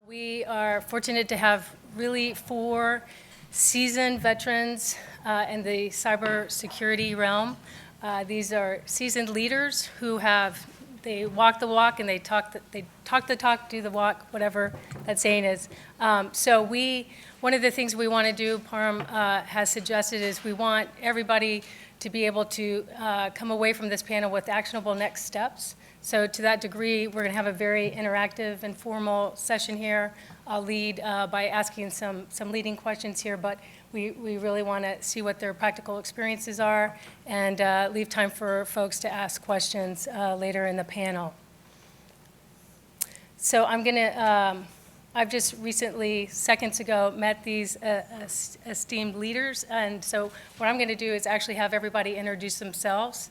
We are fortunate to have really 4 seasoned veterans in the cybersecurity realm. These are seasoned leaders who they walk the walk and they talk the talk, do the walk, whatever that saying is. One of the things we want to do, Parm has suggested, is we want everybody to be able to come away from this panel with actionable next steps. So to that degree, we're going to have a very interactive, informal session here. I'll lead by asking some leading questions here, but we really want to see what their practical experiences are and leave time for folks to ask questions later in the panel. So I've just recently, seconds ago, met these esteemed leaders, and so what I'm going to do is actually have everybody introduce themselves,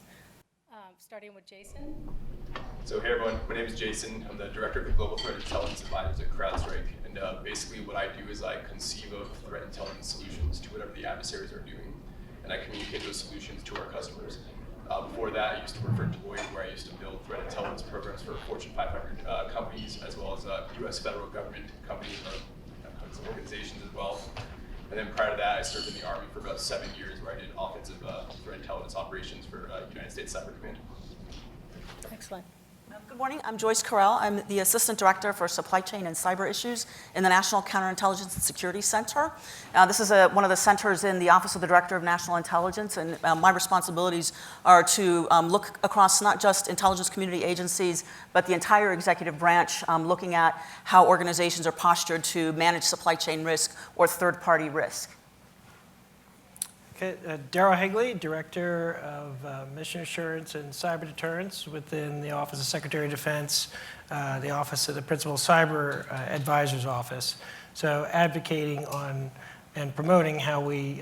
starting with Jason. So hey everyone, my name is Jason. I'm the Director of the Global Threat Intelligence Advisors at CrowdStrike. And basically what I do is I conceive of threat intelligence solutions to whatever the adversaries are doing. And I communicate those solutions to our customers. Before that, I used to work for Deloitte, where I used to build threat intelligence programs for Fortune 500 companies, as well as US federal government companies or organizations as well. And then prior to that, I served in the Army for about 7 years, where I did offensive threat intelligence operations for United States Cyber Command. Excellent. Good morning, I'm Joyce Carell. I'm the Assistant Director for Supply Chain and Cyber Issues in the National Counterintelligence and Security Center. This is one of the centers in the Office of the Director of National Intelligence, and my responsibilities are to look across not just intelligence community agencies, but the entire executive branch, looking at how organizations are postured to manage supply chain risk or third-party risk. Okay, Darrell Higley, Director of Mission Assurance and Cyber Deterrence within the Office of Secretary of Defense, the Office of the Principal Cyber Advisor's Office. So advocating on and promoting how we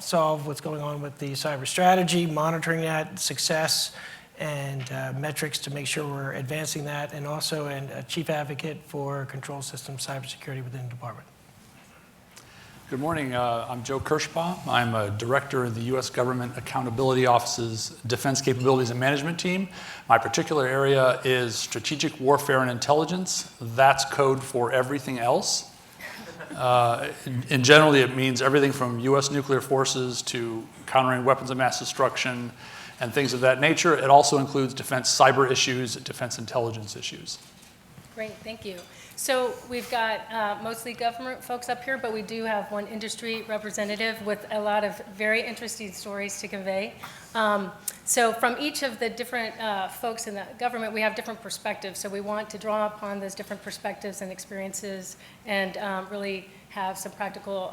solve what's going on with the cyber strategy, monitoring that success, and metrics to make sure we're advancing that, and also a chief advocate for control system cybersecurity within the department. Good morning, I'm Joe Kirschbaum. I'm a director of the U.S. Government Accountability Office's Defense Capabilities and Management Team. My particular area is strategic warfare and intelligence. That's code for everything else. Generally, it means everything from U.S. nuclear forces to countering weapons of mass destruction and things of that nature. It also includes defense cyber issues, defense intelligence issues. Great, thank you. So we've got mostly government folks up here, but we do have one industry representative with a lot of very interesting stories to convey. So from each of the different folks in the government, we have different perspectives. So we want to draw upon those different perspectives and experiences and really have some practical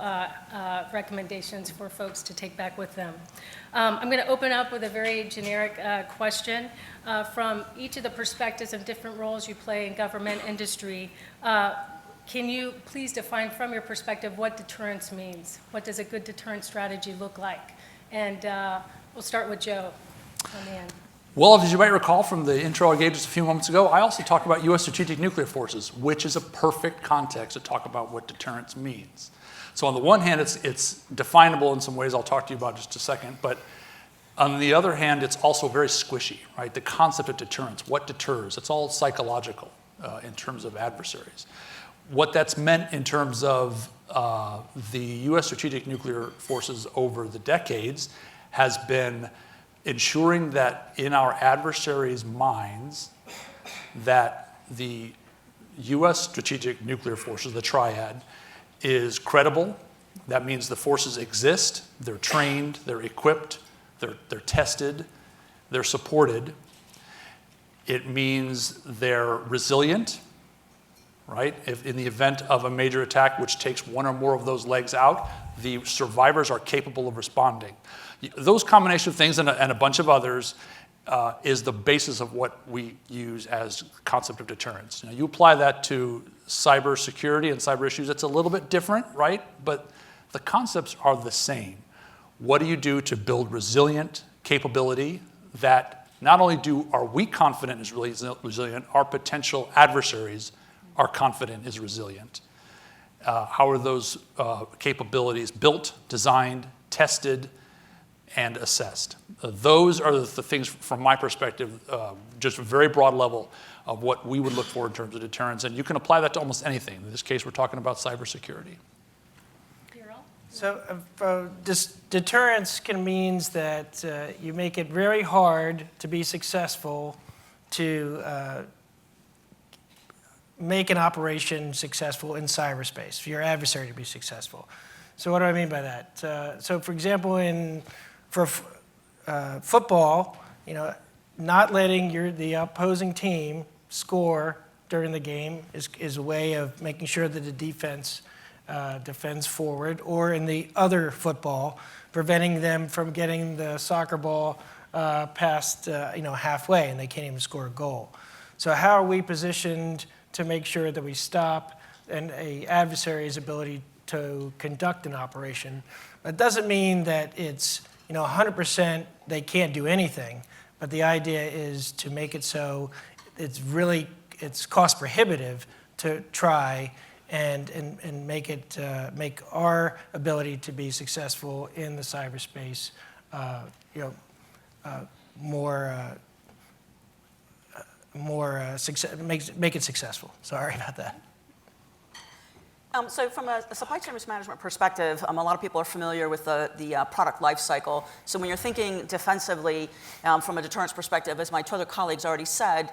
recommendations for folks to take back with them. I'm going to open up with a very generic question. From each of the perspectives of different roles you play in government industry, can you please define from your perspective what deterrence means? What does a good deterrence strategy look like? And we'll start with Joe on the end. Well, as you might recall from the intro I gave just a few moments ago, I also talked about U.S. strategic nuclear forces, which is a perfect context to talk about what deterrence means. So on the one hand, it's definable in some ways I'll talk to you about in just a second, but on the other hand, it's also very squishy, right? The concept of deterrence, what deters, it's all psychological in terms of adversaries. What that's meant in terms of the U.S. strategic nuclear forces over the decades has been ensuring that in our adversaries' minds that the U.S. strategic nuclear forces, the triad, is credible. That means the forces exist, they're trained, they're equipped, they're tested, they're supported. It means they're resilient, right? If in the event of a major attack which takes one or more of those legs out, the survivors are capable of responding. Those combination of things and a bunch of others is the basis of what we use as concept of deterrence. Now, you apply that to cybersecurity and cyber issues, it's a little bit different, right? But the concepts are the same. What do you do to build resilient capability that not only are we confident is resilient, our potential adversaries are confident is resilient. How are those capabilities built, designed, tested, and assessed? Those are the things, from my perspective, just a very broad level, of what we would look for in terms of deterrence. And you can apply that to almost anything. In this case, we're talking about cybersecurity. So deterrence can means that you make it very hard to be successful to make an operation successful in cyberspace, for your adversary to be successful. So what do I mean by that? So for example, for football, not letting the opposing team score during the game is a way of making sure that the defense defends forward, or in the other football, preventing them from getting the soccer ball past halfway and they can't even score a goal. So how are we positioned to make sure that we stop an adversary's ability to conduct an operation? That doesn't mean that it's 100% they can't do anything, but the idea is to make it so it's cost prohibitive to try and make our ability to be successful in the cyberspace make it successful. Sorry about that. So from a supply chain risk management perspective, a lot of people are familiar with the product life cycle. So when you're thinking defensively from a deterrence perspective, as my two other colleagues already said,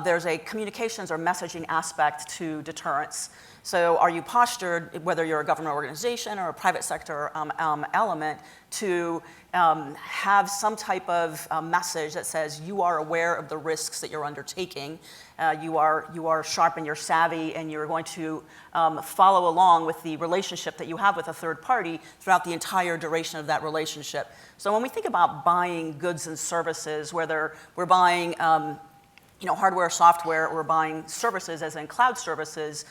there's a communications or messaging aspect to deterrence. So are you postured, whether you're a government organization or a private sector element, to have some type of message that says you are aware of the risks that you're undertaking, you are sharp and you're savvy, and you're going to follow along with the relationship that you have with a third party throughout the entire duration of that relationship. So when we think about buying goods and services, whether we're buying hardware, software, or buying services, as in cloud services,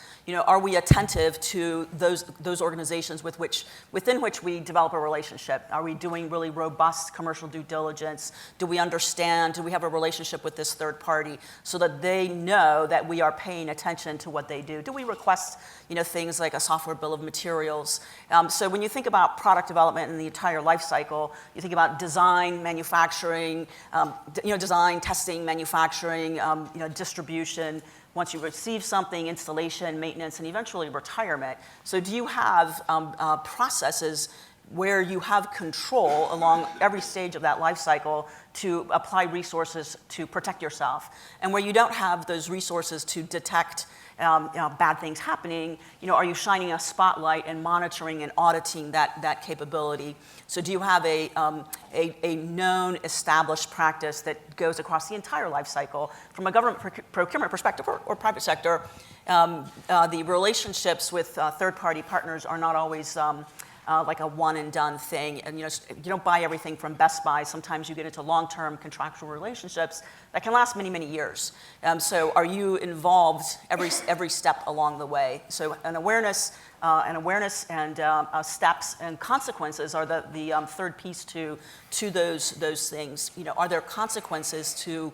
are we attentive to those organizations within which we develop a relationship? Are we doing really robust commercial due diligence? Do we understand? Do we have a relationship with this third party so that they know that we are paying attention to what they do? Do we request things like a software bill of materials? So when you think about product development and the entire life cycle, you think about design, manufacturing, design, testing, manufacturing, distribution, once you receive something, installation, maintenance, and eventually retirement. So do you have processes where you have control along every stage of that life cycle to apply resources to protect yourself? And where you don't have those resources to detect bad things happening, are you shining a spotlight and monitoring and auditing that capability? So do you have a known, established practice that goes across the entire life cycle? From a government procurement perspective or private sector, the relationships with third-party partners are not always like a one-and-done thing. And you don't buy everything from Best Buy. Sometimes you get into long-term contractual relationships that can last many, many years. So are you involved every step along the way? So an awareness and steps and consequences are the third piece to those things. Are there consequences to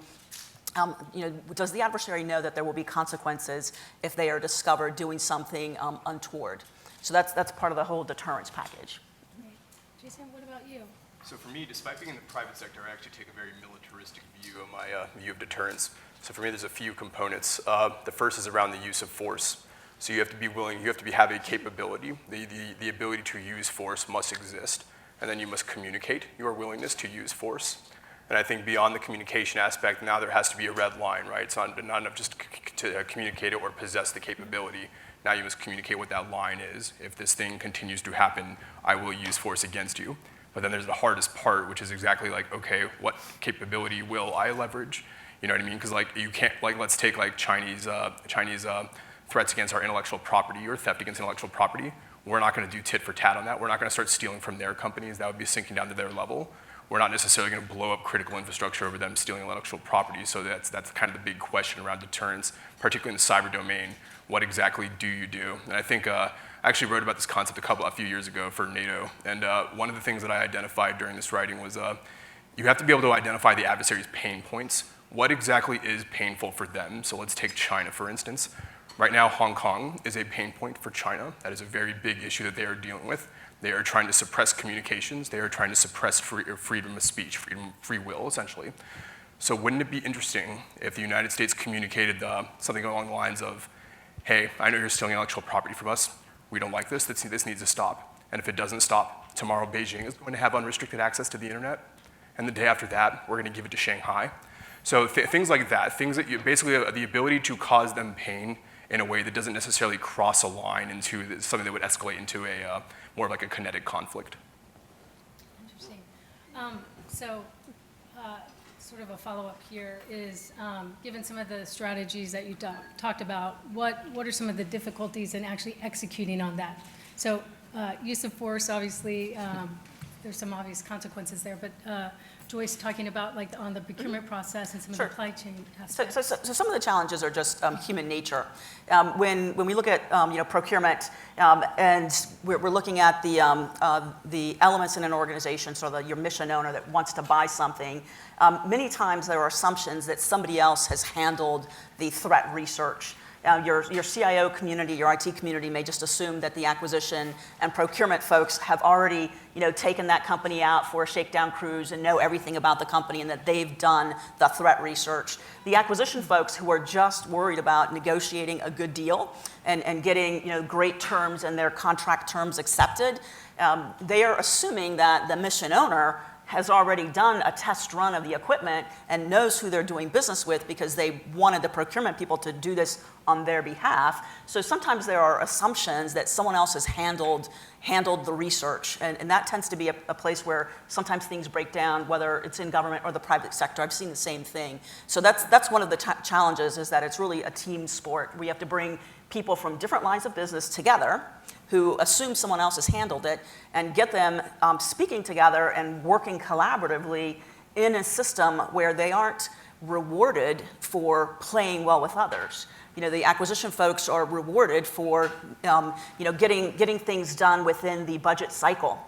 does the adversary know that there will be consequences if they are discovered doing something untoward? So that's part of the whole deterrence package. Jason, what about you? So for me, despite being in the private sector, I actually take a very militaristic view of my view of deterrence. So for me, there's a few components. The first is around the use of force. So you have to be willing, have a capability. The ability to use force must exist. And then you must communicate your willingness to use force. And I think beyond the communication aspect, now there has to be a red line, right? It's not enough just to communicate it or possess the capability. Now you must communicate what that line is. If this thing continues to happen, I will use force against you. But then there's the hardest part, which is exactly like, okay, what capability will I leverage? You know what I mean? Because you can't, let's take Chinese threats against our intellectual property or theft against intellectual property. We're not going to do tit for tat on that. We're not going to start stealing from their companies. That would be sinking down to their level. We're not necessarily going to blow up critical infrastructure over them stealing intellectual property. So that's kind of the big question around deterrence, particularly in the cyber domain. What exactly do you do? And I think I actually wrote about this concept a few years ago for NATO. And one of the things that I identified during this writing was you have to be able to identify the adversary's pain points. What exactly is painful for them? So let's take China, for instance. Right now, Hong Kong is a pain point for China. That is a very big issue that they are dealing with. They are trying to suppress communications. They are trying to suppress freedom of speech, free will, essentially. So wouldn't it be interesting if the United States communicated something along the lines of, hey, I know you're stealing intellectual property from us. We don't like this. This needs to stop. And if it doesn't stop, tomorrow Beijing is going to have unrestricted access to the internet. And the day after that, we're going to give it to Shanghai. So things like that, things that you basically the ability to cause them pain in a way that doesn't necessarily cross a line into something that would escalate into a more of like a kinetic conflict. Interesting. Sort of a follow-up here is, given some of the strategies that you talked about, what are some of the difficulties in actually executing on that? So use of force, obviously, there's some obvious consequences there, but Joyce talking about like on the procurement process and some of the supply chain aspects. So some of the challenges are just human nature. When we look at procurement and we're looking at the elements in an organization, so your mission owner that wants to buy something, many times there are assumptions that somebody else has handled the threat research. Your CIO community, your IT community may just assume that the acquisition and procurement folks have already taken that company out for a shakedown cruise and know everything about the company and that they've done the threat research. The acquisition folks who are just worried about negotiating a good deal and getting great terms and their contract terms accepted, they are assuming that the mission owner has already done a test run of the equipment and knows who they're doing business with because they wanted the procurement people to do this on their behalf. So sometimes there are assumptions that someone else has handled the research, and that tends to be a place where sometimes things break down, whether it's in government or the private sector. I've seen the same thing. So that's one of the challenges, is that it's really a team sport. We have to bring people from different lines of business together who assume someone else has handled it and get them speaking together and working collaboratively in a system where they aren't rewarded for playing well with others. The acquisition folks are rewarded for getting things done within the budget cycle.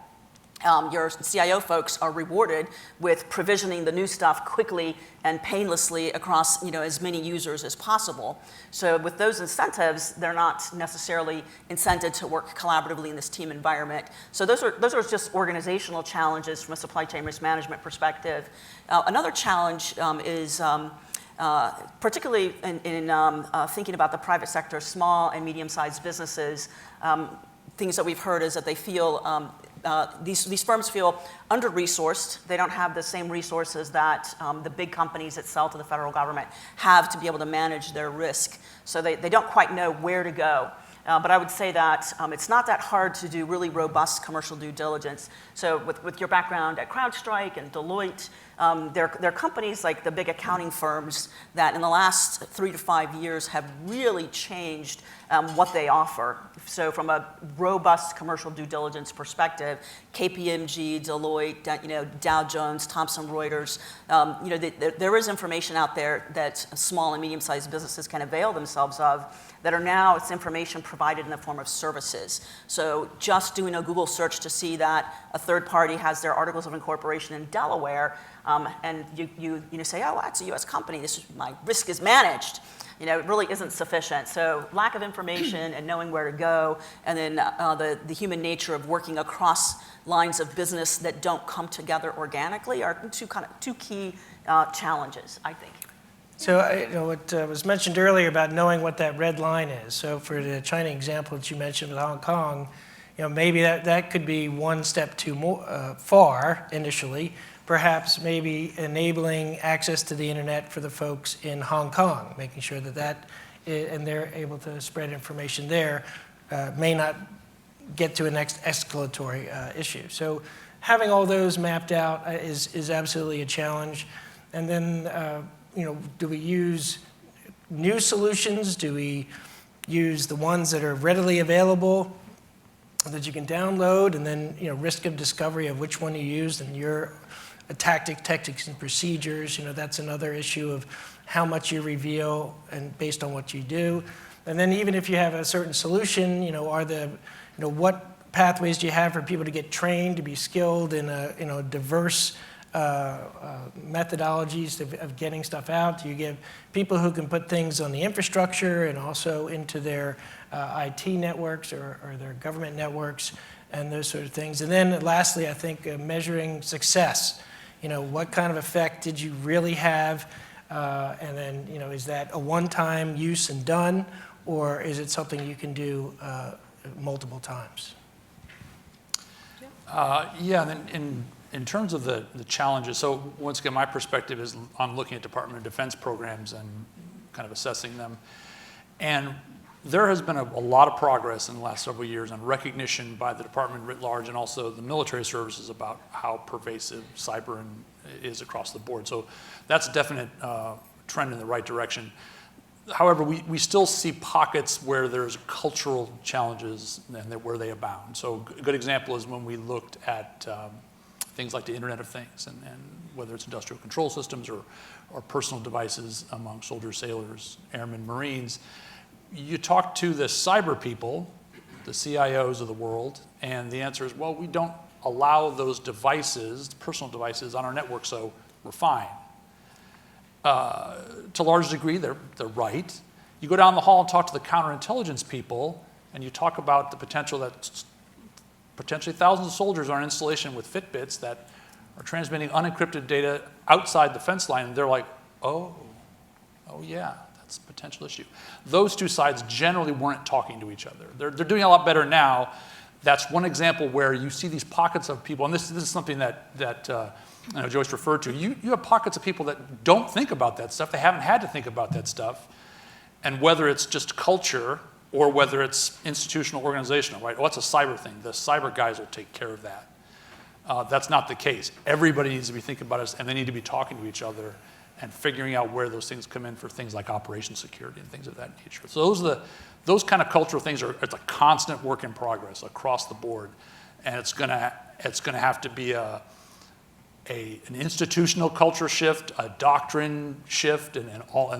Your CIO folks are rewarded with provisioning the new stuff quickly and painlessly across as many users as possible. So with those incentives, they're not necessarily incented to work collaboratively in this team environment. So those are just organizational challenges from a supply chain risk management perspective. Another challenge is particularly in thinking about the private sector, small and medium-sized businesses. Things that we've heard is that they feel these firms feel under-resourced. They don't have the same resources that the big companies that sell to the federal government have to be able to manage their risk. So they don't quite know where to go. But I would say that it's not that hard to do really robust commercial due diligence. So with your background at CrowdStrike and Deloitte, they're companies like the big accounting firms that in the last 3 to 5 years have really changed what they offer. So from a robust commercial due diligence perspective, KPMG, Deloitte, Dow Jones, Thomson Reuters, there is information out there that small and medium-sized businesses can avail themselves of that are now, it's information provided in the form of services. So just doing a Google search to see that a third party has their articles of incorporation in Delaware, and you say, oh, that's a US company, my risk is managed. It really isn't sufficient. So lack of information and knowing where to go, and then the human nature of working across lines of business that don't come together organically are two key challenges, I think. So what was mentioned earlier about knowing what that red line is. So for the China example that you mentioned with Hong Kong, maybe that could be one step too far initially. Perhaps maybe enabling access to the internet for the folks in Hong Kong, making sure that and they're able to spread information there, may not get to a next escalatory issue. So having all those mapped out is absolutely a challenge. And then do we use new solutions? Do we use the ones that are readily available that you can download, and then risk of discovery of which one you used and your tactics and procedures? That's another issue of how much you reveal and based on what you do. And then even if you have a certain solution, what pathways do you have for people to get trained, to be skilled in a diverse methodologies of getting stuff out? Do you give people who can put things on the infrastructure and also into their IT networks or their government networks and those sort of things? And then lastly, I think measuring success. what kind of effect did you really have? And then, is that a one-time use and done, or is it something you can do multiple times? Yeah, and in terms of the challenges, so once again, my perspective is I'm looking at Department of Defense programs and kind of assessing them. And there has been a lot of progress in the last several years on recognition by the department writ large and also the military services about how pervasive cyber is across the board. So that's a definite trend in the right direction. However, we still see pockets where there's cultural challenges and where they abound. So a good example is when we looked at things like the Internet of Things, and whether it's industrial control systems or personal devices among soldiers, sailors, airmen, Marines. You talk to the cyber people, the CIOs of the world, and the answer is, well, we don't allow those devices, personal devices, on our network, so we're fine. To a large degree, they're right. You go down the hall and talk to the counterintelligence people, and you talk about the potential that potentially thousands of soldiers are on installation with Fitbits that are transmitting unencrypted data outside the fence line, and they're like, oh yeah, that's a potential issue. Those two sides generally weren't talking to each other. They're doing a lot better now. That's one example where you see these pockets of people, and this is something that I know Joyce referred to. You have pockets of people that don't think about that stuff. They haven't had to think about that stuff. And whether it's just culture or whether it's institutional organizational, right? Oh, it's a cyber thing. The cyber guys will take care of that. That's not the case. Everybody needs to be thinking about it, and they need to be talking to each other and figuring out where those things come in for things like operations security and things of that nature. So those kind of cultural things it's a constant work in progress across the board, and it's gonna have to be an institutional culture shift, a doctrine shift, and all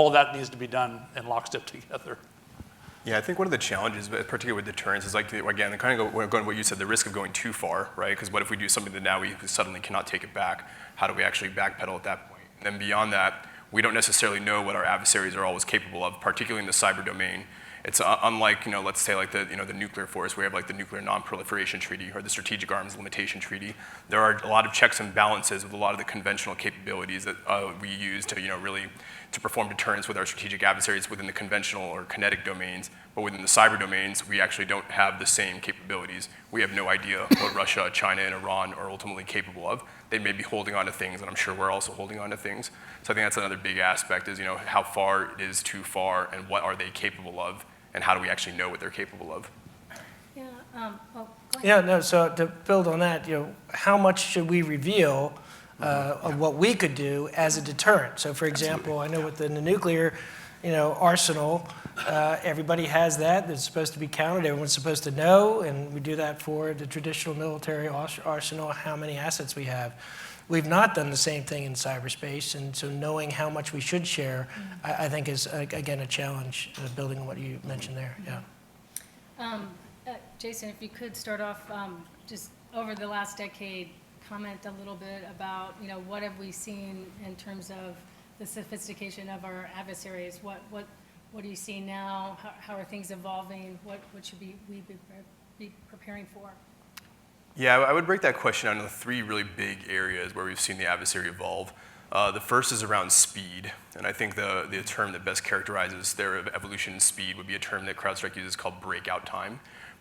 of that needs to be done in lockstep together. Yeah, I think one of the challenges, particularly with deterrence, is like, again, kind of going to what you said, the risk of going too far, right? Because what if we do something that now we suddenly cannot take it back? How do we actually backpedal at that point? And then beyond that, we don't necessarily know what our adversaries are always capable of, particularly in the cyber domain. It's unlike, let's say like the nuclear force, where we have like the Nuclear Non-Proliferation Treaty or the Strategic Arms Limitation Treaty. There are a lot of checks and balances with a lot of the conventional capabilities that we use to, really to perform deterrence with our strategic adversaries within the conventional or kinetic domains. But within the cyber domains, we actually don't have the same capabilities. We have no idea what Russia, China, and Iran are ultimately capable of. They may be holding on to things, and I'm sure we're also holding on to things. So I think that's another big aspect is, how far it is too far, and what are they capable of, and how do we actually know what they're capable of? Yeah, go ahead. Yeah, no, so to build on that, how much should we reveal of what we could do as a deterrent? So for example, I know within the nuclear, arsenal, everybody has that. It's supposed to be counted. Everyone's supposed to know, and we do that for the traditional military arsenal, how many assets we have. We've not done the same thing in cyberspace, and so knowing how much we should share, I think is, again, a challenge, building on what you mentioned there, yeah. Jason, if you could start off, just over the last decade, comment a little bit about, what have we seen in terms of the sophistication of our adversaries? What do you see now? How are things evolving? What should we be preparing for? Yeah, I would break that question down into three really big areas where we've seen the adversary evolve. The first is around speed, and I think the term that best characterizes their evolution in speed would be a term that CrowdStrike uses called breakout time.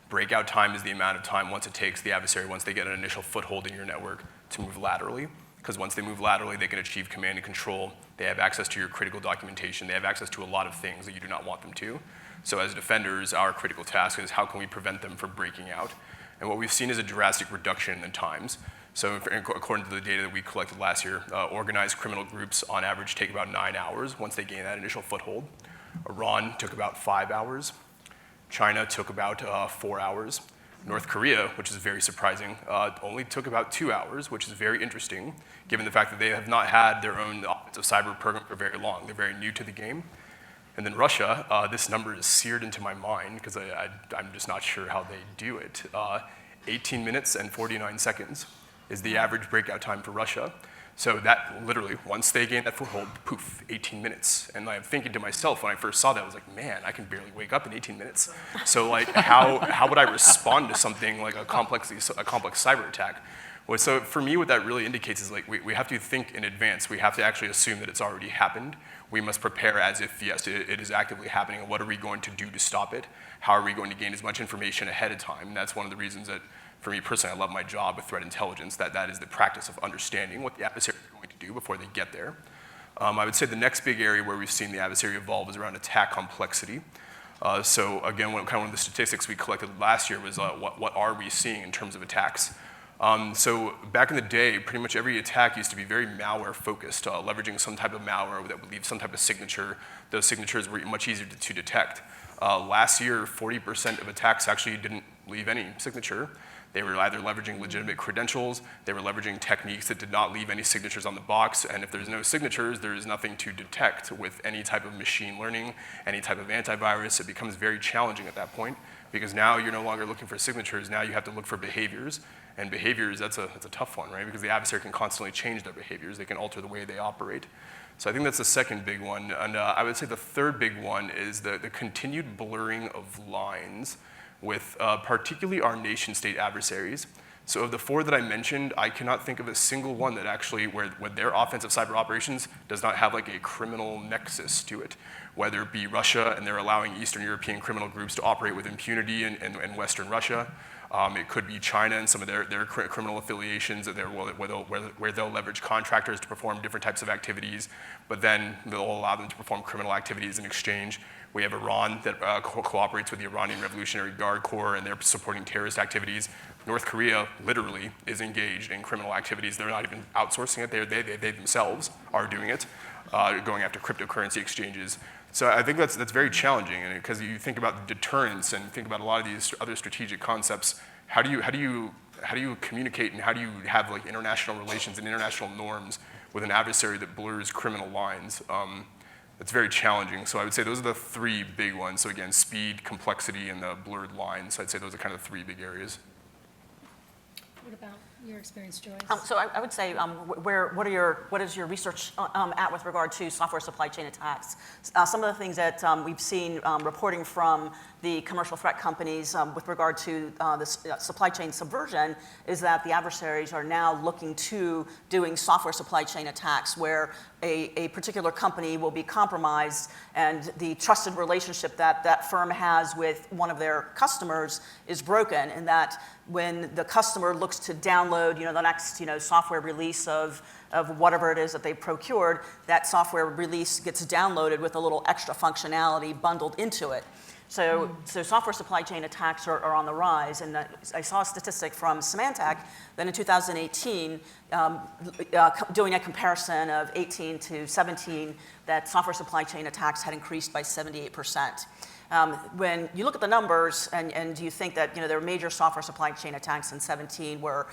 Breakout time is the amount of time once it takes the adversary, once they get an initial foothold in your network, to move laterally. Because once they move laterally, they can achieve command and control. They have access to your critical documentation. They have access to a lot of things that you do not want them to. So as defenders, our critical task is how can we prevent them from breaking out? And what we've seen is a drastic reduction in times. So according to the data that we collected last year, organized criminal groups on average take about 9 hours once they gain that initial foothold. Iran took about 5 hours. China took about 4 hours. North Korea, which is very surprising, only took about 2 hours, which is very interesting, given the fact that they have not had their own offensive cyber program for very long. They're very new to the game. And then Russia, this number is seared into my mind because I'm just not sure how they do it. 18 minutes and 49 seconds is the average breakout time for Russia. So that literally, once they gain that foothold, poof, 18 minutes. And I'm thinking to myself when I first saw that, I was like, man, I can barely wake up in 18 minutes. So like, how would I respond to something like a complex cyber attack? Well, so for me, what that really indicates is like we have to think in advance. We have to actually assume that it's already happened. We must prepare as if, yes, it is actively happening, and what are we going to do to stop it? How are we going to gain as much information ahead of time? And that's one of the reasons that, for me personally, I love my job with threat intelligence, that is the practice of understanding what the adversary is going to do before they get there. I would say the next big area where we've seen the adversary evolve is around attack complexity. So again, one of the statistics we collected last year was what are we seeing in terms of attacks? So back in the day, pretty much every attack used to be very malware focused, leveraging some type of malware that would leave some type of signature. Those signatures were much easier to detect. Last year, 40% of attacks actually didn't leave any signature. They were either leveraging legitimate credentials, they were leveraging techniques that did not leave any signatures on the box, and if there's no signatures, there is nothing to detect with any type of machine learning, any type of antivirus. It becomes very challenging at that point, because now you're no longer looking for signatures, now you have to look for behaviors, and behaviors, that's a tough one, right? Because the adversary can constantly change their behaviors, they can alter the way they operate. So I think that's the second big one, and I would say the third big one is the continued blurring of lines with particularly our nation-state adversaries. So of the four that I mentioned, I cannot think of a single one that actually, where their offensive cyber operations does not have like a criminal nexus to it, whether it be Russia and they're allowing Eastern European criminal groups to operate with impunity in Western Russia. It could be China and some of their criminal affiliations where they'll leverage contractors to perform different types of activities, but then they'll allow them to perform criminal activities in exchange. We have Iran that cooperates with the Iranian Revolutionary Guard Corps, and they're supporting terrorist activities. North Korea literally is engaged in criminal activities. They're not even outsourcing it. They themselves are doing it, going after cryptocurrency exchanges. So I think that's very challenging, and because you think about deterrence and think about a lot of these other strategic concepts, how do you communicate and how do you have like international relations and international norms with an adversary that blurs criminal lines? It's very challenging. So I would say those are the three big ones. So again, speed, complexity, and the blurred lines. So I'd say those are kind of the three big areas. What about your experience, Joyce? So I would say, what is your research at with regard to software supply chain attacks? Some of the things that we've seen reporting from the commercial threat companies with regard to this supply chain subversion is that the adversaries are now looking to doing software supply chain attacks where a particular company will be compromised and the trusted relationship that that firm has with one of their customers is broken, and that when the customer looks to download, the next, software release of whatever it is that they procured, that software release gets downloaded with a little extra functionality bundled into it. So software supply chain attacks are on the rise, and I saw a statistic from Symantec that in 2018, doing a comparison of 18 to 17, that software supply chain attacks had increased by 78%. When you look at the numbers and you think that there were major software supply chain attacks in 17 were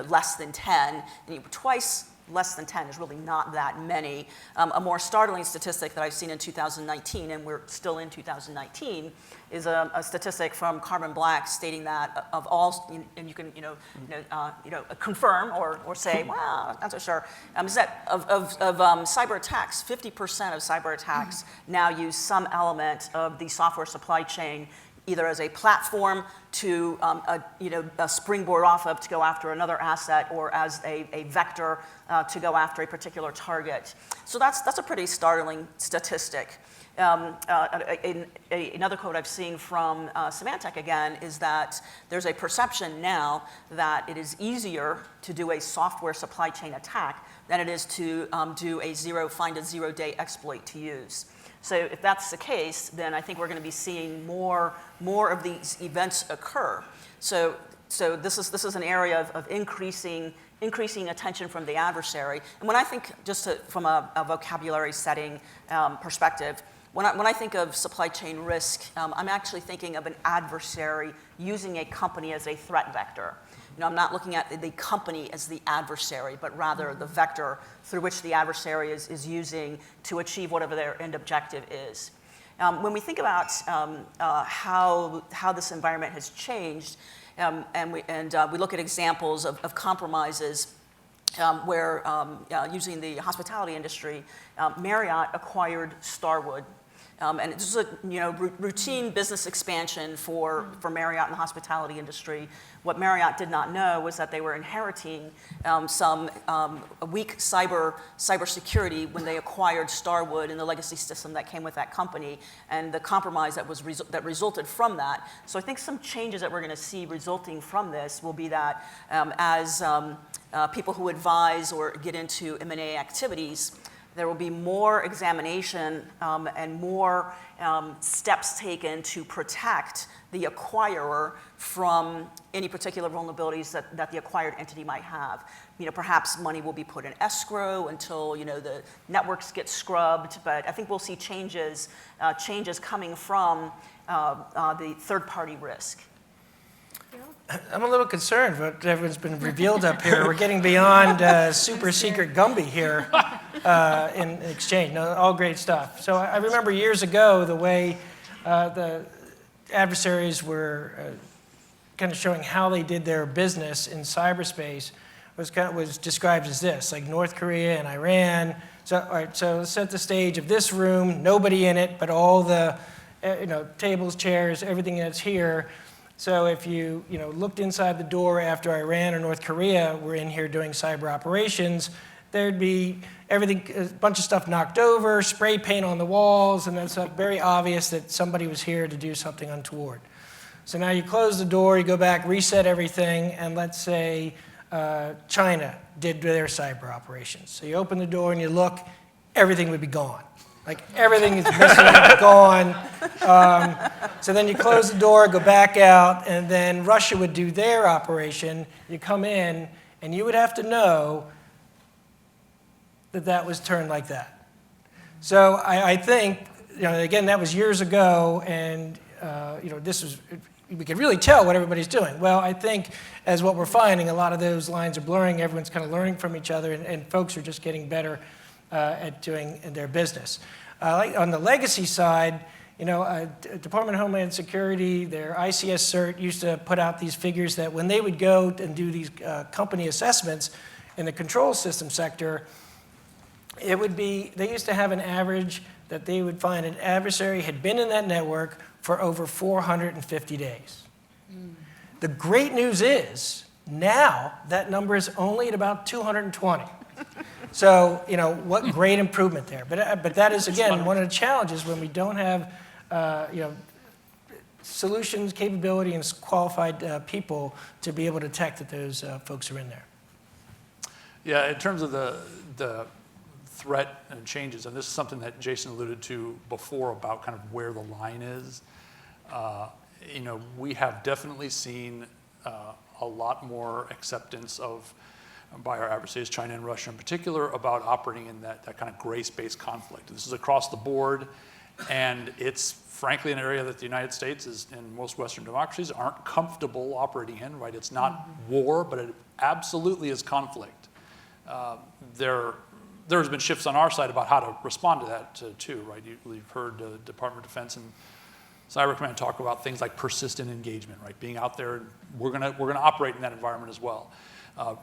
less than 10, and twice less than 10 is really not that many. A more startling statistic that I've seen in 2019, and we're still in 2019, is a statistic from Carbon Black stating that of all, and you can confirm or say, well, I'm not so sure, is that of cyber attacks, 50% of cyber attacks now use some element of the software supply chain, either as a platform to a springboard off of to go after another asset, or as a vector to go after a particular target. So that's a pretty startling statistic. Another quote I've seen from Symantec again is that there's a perception now that it is easier to do a software supply chain attack than it is to find a zero-day exploit to use. So if that's the case, then I think we're going to be seeing more of these events occur. So this is an area of increasing attention from the adversary. And when I think, from a vocabulary setting perspective, when I think of supply chain risk, I'm actually thinking of an adversary using a company as a threat vector. I'm not looking at the company as the adversary, but rather the vector through which the adversary is using to achieve whatever their end objective is. When we think about how this environment has changed, and we look at examples of compromises where, using the hospitality industry, Marriott acquired Starwood. And this is a routine business expansion for Marriott and the hospitality industry. What Marriott did not know was that they were inheriting some weak cybersecurity when they acquired Starwood and the legacy system that came with that company, and the compromise that resulted from that. So I think some changes that we're going to see resulting from this will be that as people who advise or get into M&A activities, there will be more examination and more steps taken to protect the acquirer from any particular vulnerabilities that the acquired entity might have. Perhaps money will be put in escrow until the networks get scrubbed, but I think we'll see changes coming from the third-party risk. I'm a little concerned what everyone's been revealed up here. We're getting beyond SuperSecret Gumby here in exchange. No, all great stuff. So I remember years ago the way the adversaries were kind of showing how they did their business in cyberspace was described as this, like North Korea and Iran. So, all right, so let's set the stage of this room, nobody in it, but all the tables, chairs, everything that's here. So if you looked inside the door after Iran or North Korea were in here doing cyber operations, there'd be everything, a bunch of stuff knocked over, spray paint on the walls, and it's very obvious that somebody was here to do something untoward. So now you close the door, you go back, reset everything, and let's say China did their cyber operations. So you open the door and you look, everything would be gone. Like everything is missing, gone. So then you close the door, go back out, and then Russia would do their operation. You come in, and you would have to know that that was turned like that. So I think, again, that was years ago, and this was, we could really tell what everybody's doing. Well, I think as what we're finding, a lot of those lines are blurring. Everyone's kind of learning from each other, and folks are just getting better at doing their business. Like on the legacy side, Department of Homeland Security, their ICS cert used to put out these figures that when they would go and do these company assessments in the control system sector, it would be, they used to have an average that they would find an adversary had been in that network for over 450 days. The great news is, now that number is only at about 220. So, what great improvement there. But that is, again, one of the challenges when we don't have, solutions, capability, and qualified people to be able to detect that those folks are in there. Yeah, in terms of the threat and changes, and this is something that Jason alluded to before about kind of where the line is, we have definitely seen a lot more acceptance by our adversaries, China and Russia in particular, about operating in that kind of gray space conflict. This is across the board, and it's frankly an area that the United States and most Western democracies aren't comfortable operating in, right? It's not war, but it absolutely is conflict. There's been shifts on our side about how to respond to that too, right? You've heard the Department of Defense and Cyber Command talk about things like persistent engagement, right? Being out there, we're gonna operate in that environment as well.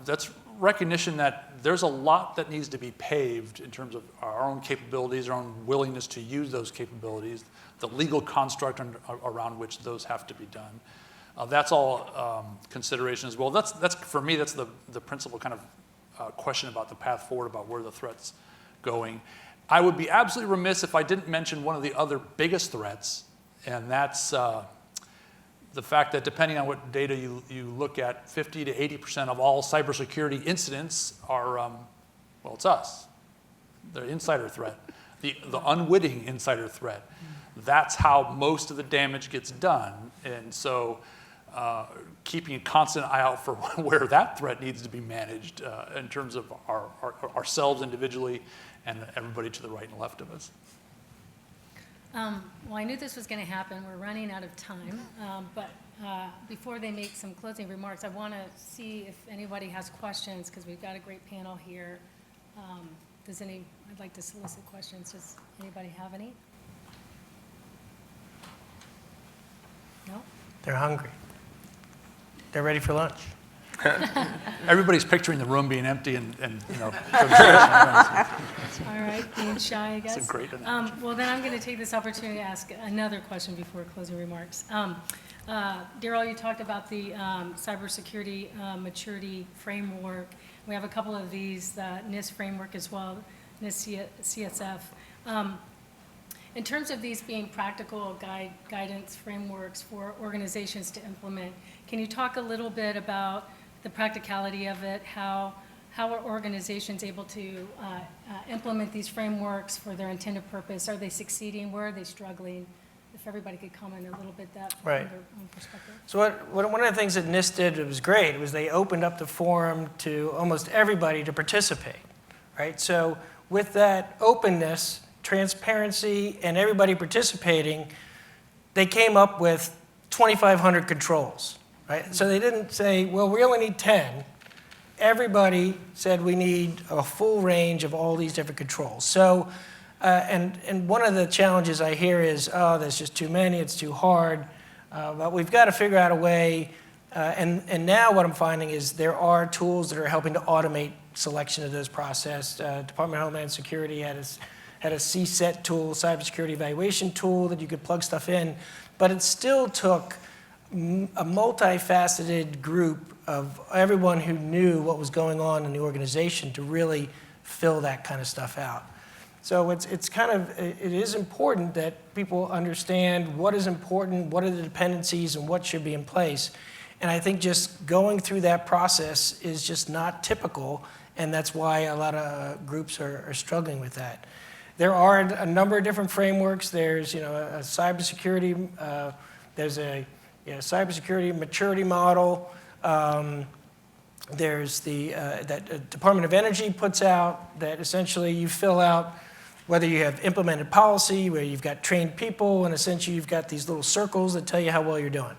That's recognition that there's a lot that needs to be paved in terms of our own capabilities, our own willingness to use those capabilities, the legal construct around which those have to be done. That's all consideration as well. That's for me, that's the principal kind of question about the path forward, about where the threat's going. I would be absolutely remiss if I didn't mention one of the other biggest threats, and that's the fact that depending on what data you look at, 50 to 80% of all cybersecurity incidents are, well, it's us. The insider threat, the unwitting insider threat. That's how most of the damage gets done. And so keeping a constant eye out for where that threat needs to be managed in terms of ourselves individually and everybody to the right and left of us. Well, I knew this was going to happen. We're running out of time. But before they make some closing remarks, I want to see if anybody has questions, because we've got a great panel here. I'd like to solicit questions. Does anybody have any? No? They're hungry. They're ready for lunch. Everybody's picturing the room being empty and you know. All right, being shy, I guess. It's a great analogy. Well, then I'm going to take this opportunity to ask another question before closing remarks. Daryl, you talked about the cybersecurity maturity framework. We have a couple of these, the NIST framework as well, NIST CSF. In terms of these being practical guidance frameworks for organizations to implement, can you talk a little bit about the practicality of it? How are organizations able to implement these frameworks for their intended purpose? Are they succeeding? Where are they struggling? If everybody could comment a little bit that from Right. their own perspective. So one of the things that NIST did that was great was they opened up the forum to almost everybody to participate, right? So with that openness, transparency, and everybody participating, they came up with 2,500 controls, right? So they didn't say, well, we only need 10. Everybody said we need a full range of all these different controls. So, and one of the challenges I hear is, oh, there's just too many, it's too hard. But we've got to figure out a way, and now what I'm finding is there are tools that are helping to automate selection of this process. Department of Homeland Security had a CSET tool, cybersecurity evaluation tool that you could plug stuff in, but it still took a multifaceted group of everyone who knew what was going on in the organization to really fill that kind of stuff out. So it is important that people understand what is important, what are the dependencies, and what should be in place. And I think just going through that process is just not typical, and that's why a lot of groups are struggling with that. There are a number of different frameworks. There's, a cybersecurity, there's a cybersecurity maturity model. There's that Department of Energy puts out that essentially you fill out whether you have implemented policy, where you've got trained people, and essentially you've got these little circles that tell you how well you're doing.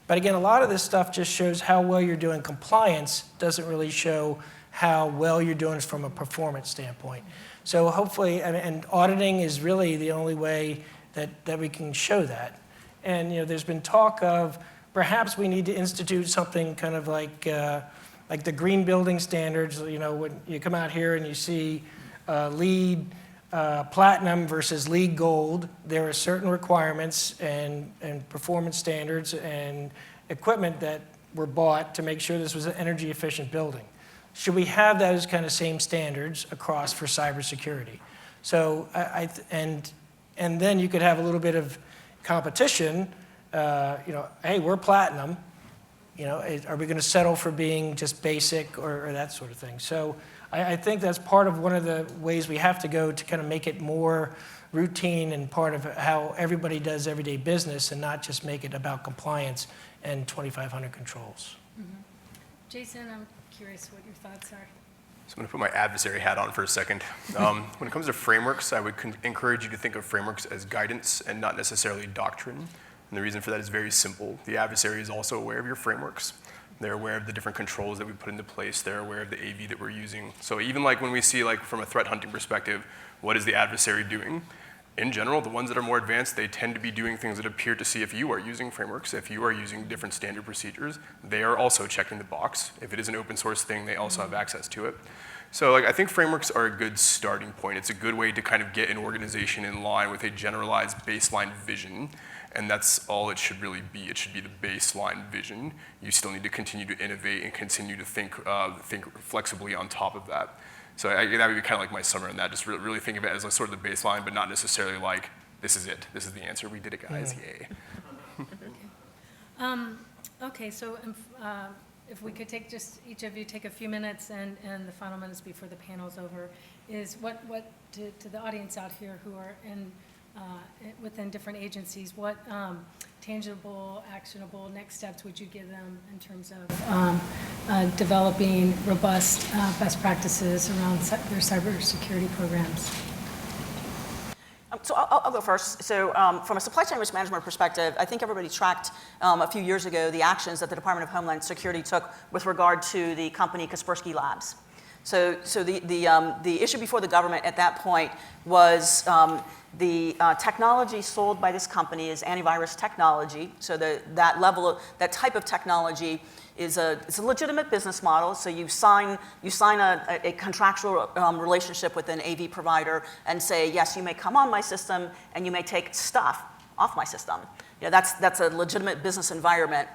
But again, a lot of this stuff just shows how well you're doing. Compliance doesn't really show how well you're doing from a performance standpoint. So hopefully, and auditing is really the only way that we can show that. And there's been talk of perhaps we need to institute something kind of like the green building standards. When you come out here and you see LEED Platinum versus LEED Gold, there are certain requirements and performance standards and equipment that were bought to make sure this was an energy efficient building. Should we have those kind of same standards across for cybersecurity? So and then you could have a little bit of competition. Hey, we're platinum. Are we going to settle for being just basic or that sort of thing? So I think that's part of one of the ways we have to go to kind of make it more routine and part of how everybody does everyday business, and not just make it about compliance and 2,500 controls. Mm-hmm. Jason, I'm curious what your thoughts are. So I'm going to put my adversary hat on for a second. When it comes to frameworks, I would encourage you to think of frameworks as guidance and not necessarily doctrine. And the reason for that is very simple. The adversary is also aware of your frameworks. They're aware of the different controls that we put into place. They're aware of the AV that we're using. So even like when we see, like from a threat hunting perspective, what is the adversary doing? In general, the ones that are more advanced, they tend to be doing things that appear to see if you are using frameworks, if you are using different standard procedures. They are also checking the box. If it is an open source thing, they also have access to it. So I think frameworks are a good starting point. It's a good way to kind of get an organization in line with a generalized baseline vision. And that's all it should really be. It should be the baseline vision. You still need to continue to innovate and continue to think flexibly on top of that. So that would be kind of like my summary on that. Just really think of it as like sort of the baseline, but not necessarily like, this is it. This is the answer. We did it, guys. Yay. Okay, so if we could take just each of you take a few minutes and the final minutes before the panel's over, is what to the audience out here who are within different agencies, what tangible, actionable next steps would you give them in terms of developing robust best practices around their cybersecurity programs? So I'll go first. So from a supply chain risk management perspective, I think everybody tracked a few years ago the actions that the Department of Homeland Security took with regard to the company Kaspersky Labs. So the issue before the government at that point was The technology sold by this company is antivirus technology. So that type of technology it's a legitimate business model. So you sign a contractual relationship with an AV provider and say, yes, you may come on my system and you may take stuff off my system. That's a legitimate business environment.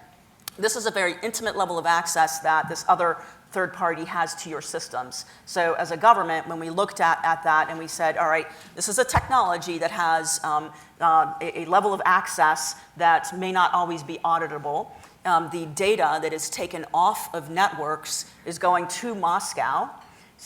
This is a very intimate level of access that this other third party has to your systems. So as a government, when we looked at that and we said, all right, this is a technology that has a level of access that may not always be auditable. The data that is taken off of networks is going to Moscow,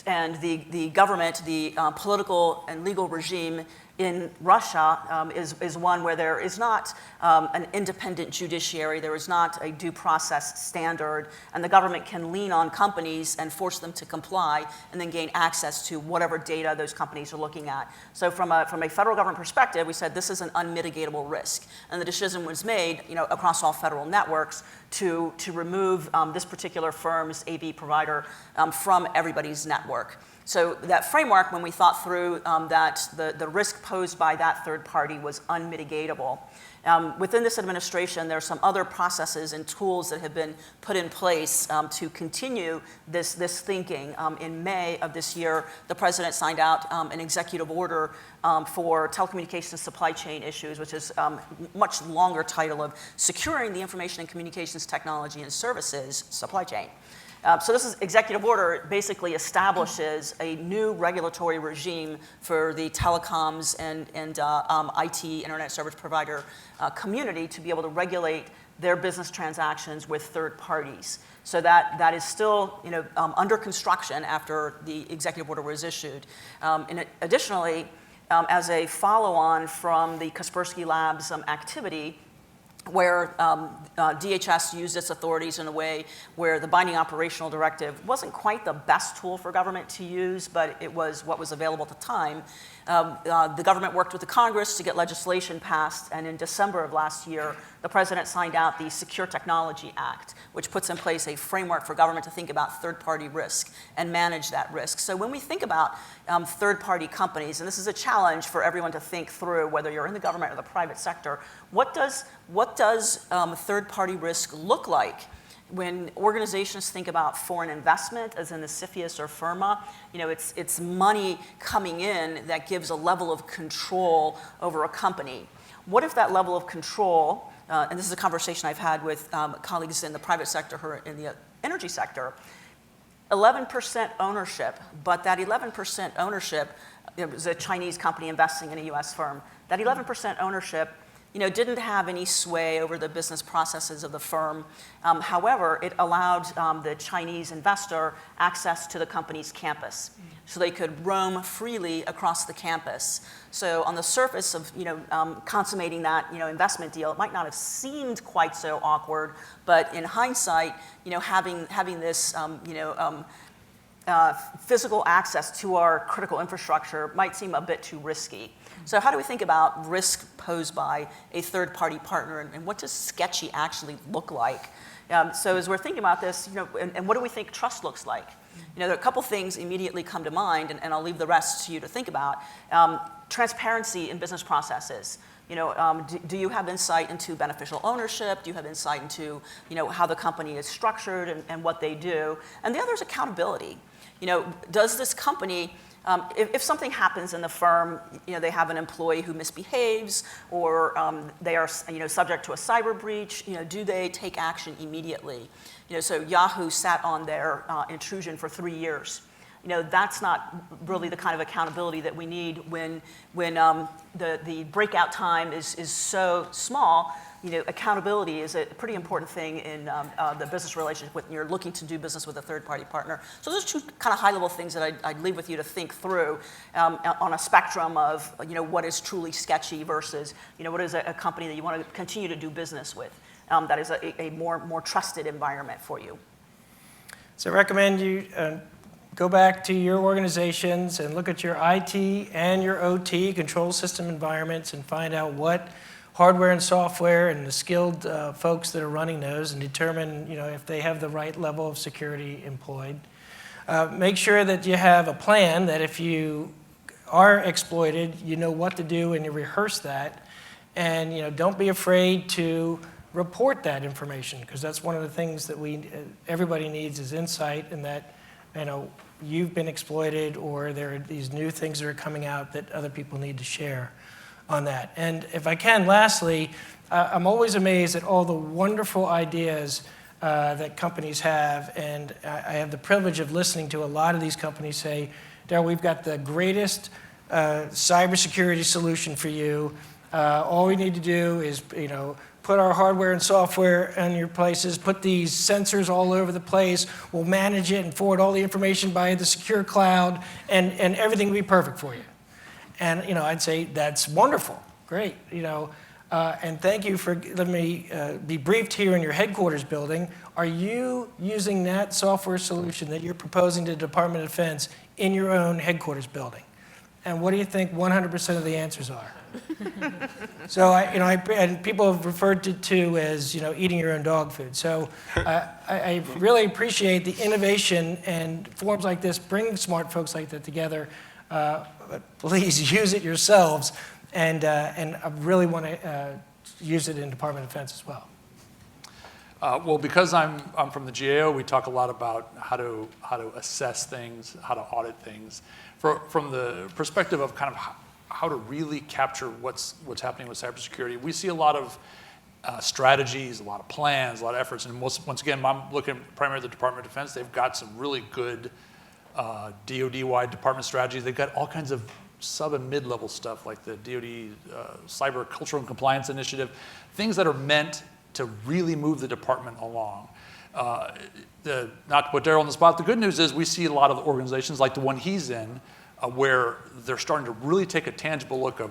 and the government, the political and legal regime in Russia is one where there is not an independent judiciary, there is not a due process standard, and the government can lean on companies and force them to comply and then gain access to whatever data those companies are looking at. So from a federal government perspective, we said this is an unmitigatable risk. And the decision was made across all federal networks to remove this particular firm's AV provider from everybody's network. So that framework, when we thought through that the risk posed by that third party was unmitigatable. Within this administration, there are some other processes and tools that have been put in place to continue this thinking. In May of this year, the president signed out an executive order for telecommunications supply chain issues, which is a much longer title of Securing the Information and Communications Technology and Services Supply Chain. So this executive order basically establishes a new regulatory regime for the telecoms and IT, internet service provider community to be able to regulate their business transactions with third parties. So that is still under construction after the executive order was issued. And additionally, as a follow-on from the Kaspersky Labs activity, where DHS used its authorities in a way where the binding operational directive wasn't quite the best tool for government to use, but it was what was available at the time. The government worked with the Congress to get legislation passed, and in December of last year, the president signed out the Secure Technology Act, which puts in place a framework for government to think about third-party risk and manage that risk. So when we think about third-party companies, and this is a challenge for everyone to think through, whether you're in the government or the private sector, what does third-party risk look like? When organizations think about foreign investment, as in the CFIUS or FIRMA, it's money coming in that gives a level of control over a company. What if that level of control, and this is a conversation I've had with colleagues in the private sector who are in the energy sector, 11% ownership, but that 11% ownership, it was a Chinese company investing in a US firm, that 11% ownership didn't have any sway over the business processes of the firm. However, it allowed the Chinese investor access to the company's campus. So they could roam freely across the campus. So on the surface of consummating that investment deal, it might not have seemed quite so awkward, but in hindsight, having this physical access to our critical infrastructure might seem a bit too risky. So how do we think about risk posed by a third-party partner, and what does sketchy actually look like? So as we're thinking about this, and what do we think trust looks like? There are a couple things immediately come to mind, and I'll leave the rest to you to think about. Transparency in business processes. Do you have insight into beneficial ownership? Do you have insight into how the company is structured and what they do? And the other is accountability. Does this company, if something happens in the firm, they have an employee who misbehaves, or they are subject to a cyber breach, do they take action immediately? So Yahoo sat on their intrusion for 3 years. That's not really the kind of accountability that we need when the breakout time is so small. Accountability is a pretty important thing in the business relationship when you're looking to do business with a third-party partner. So those are two kind of high-level things that I'd leave with you to think through on a spectrum of what is truly sketchy versus what is a company that you want to continue to do business with that is a more trusted environment for you. So I recommend you go back to your organizations and look at your IT and your OT control system environments and find out what hardware and software and the skilled folks that are running those, and determine if they have the right level of security employed. Make sure that you have a plan that if you are exploited, you know what to do and you rehearse that. And don't be afraid to report that information, because that's one of the things that everybody needs is insight, and that you've been exploited, or there are these new things that are coming out that other people need to share on that. And if I can, lastly, I'm always amazed at all the wonderful ideas that companies have, and I have the privilege of listening to a lot of these companies say, Daryl, we've got the greatest cybersecurity solution for you. All we need to do is, put our hardware and software in your places, put these sensors all over the place, we'll manage it and forward all the information by the secure cloud, and everything will be perfect for you. And I'd say that's wonderful, great, and thank you for letting me be briefed here in your headquarters building. Are you using that software solution that you're proposing to the Department of Defense in your own headquarters building? And what do you think 100% of the answers are? So and people have referred to as eating your own dog food. So I really appreciate the innovation, and forums like this bring smart folks like that together. But please use it yourselves, and I really want to use it in Department of Defense as well. Well, because I'm from the GAO, we talk a lot about how to assess things, how to audit things, from the perspective of kind of how to really capture what's happening with cybersecurity. We see a lot of strategies, a lot of plans, a lot of efforts, and once again, I'm looking primarily at the Department of Defense. They've got some really good DoD-wide department strategies. They've got all kinds of sub and mid-level stuff like the DoD Cyber Cultural and Compliance Initiative, things that are meant to really move the department along. Not to put Daryl on the spot, the good news is we see a lot of organizations like the one he's in where they're starting to really take a tangible look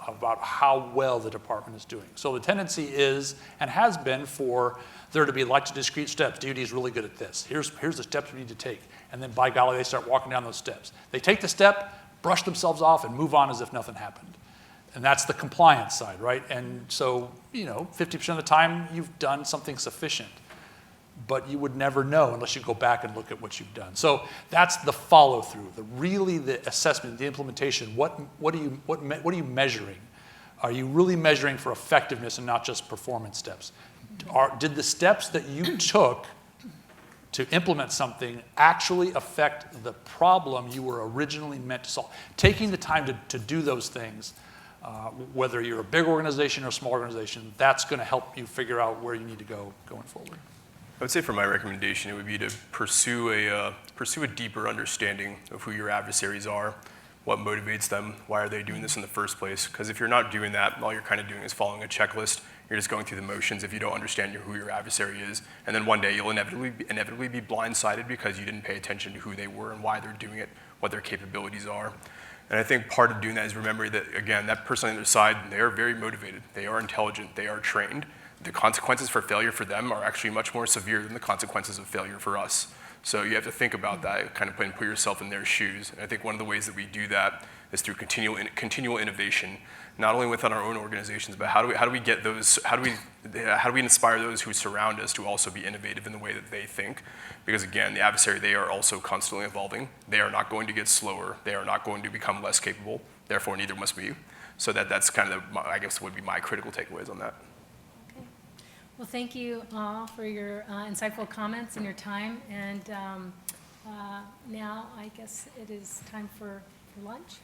about how well the department is doing. So the tendency is, and has been, for there to be lots of discrete steps. DoD is really good at this. Here's the steps we need to take. And then by golly, they start walking down those steps. They take the step, brush themselves off, and move on as if nothing happened. And that's the compliance side, right? And so, 50% of the time you've done something sufficient, but you would never know unless you go back and look at what you've done. So that's the follow-through, the assessment, the implementation. What are you measuring? Are you really measuring for effectiveness and not just performance steps? Did the steps that you took to implement something actually affect the problem you were originally meant to solve? Taking the time to do those things, whether you're a big organization or a small organization, that's going to help you figure out where you need to go going forward. I would say for my recommendation, it would be to pursue a deeper understanding of who your adversaries are, what motivates them, why are they doing this in the first place. Because if you're not doing that, all you're kind of doing is following a checklist. You're just going through the motions if you don't understand who your adversary is. And then one day you'll inevitably be blindsided because you didn't pay attention to who they were and why they're doing it, what their capabilities are. And I think part of doing that is remembering that, again, that person on the other side, they are very motivated, they are intelligent, they are trained. The consequences for failure for them are actually much more severe than the consequences of failure for us. So you have to think about that, kind of put yourself in their shoes. And I think one of the ways that we do that is through continual innovation, not only within our own organizations, but how do we get those? How do we inspire those who surround us to also be innovative in the way that they think? Because again, the adversary, they are also constantly evolving. They are not going to get slower. They are not going to become less capable. Therefore, neither must we. So that's kind of, I guess, would be my critical takeaways on that. Well, thank you all for your insightful comments and your time. And now I guess it is time for lunch.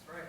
That's right.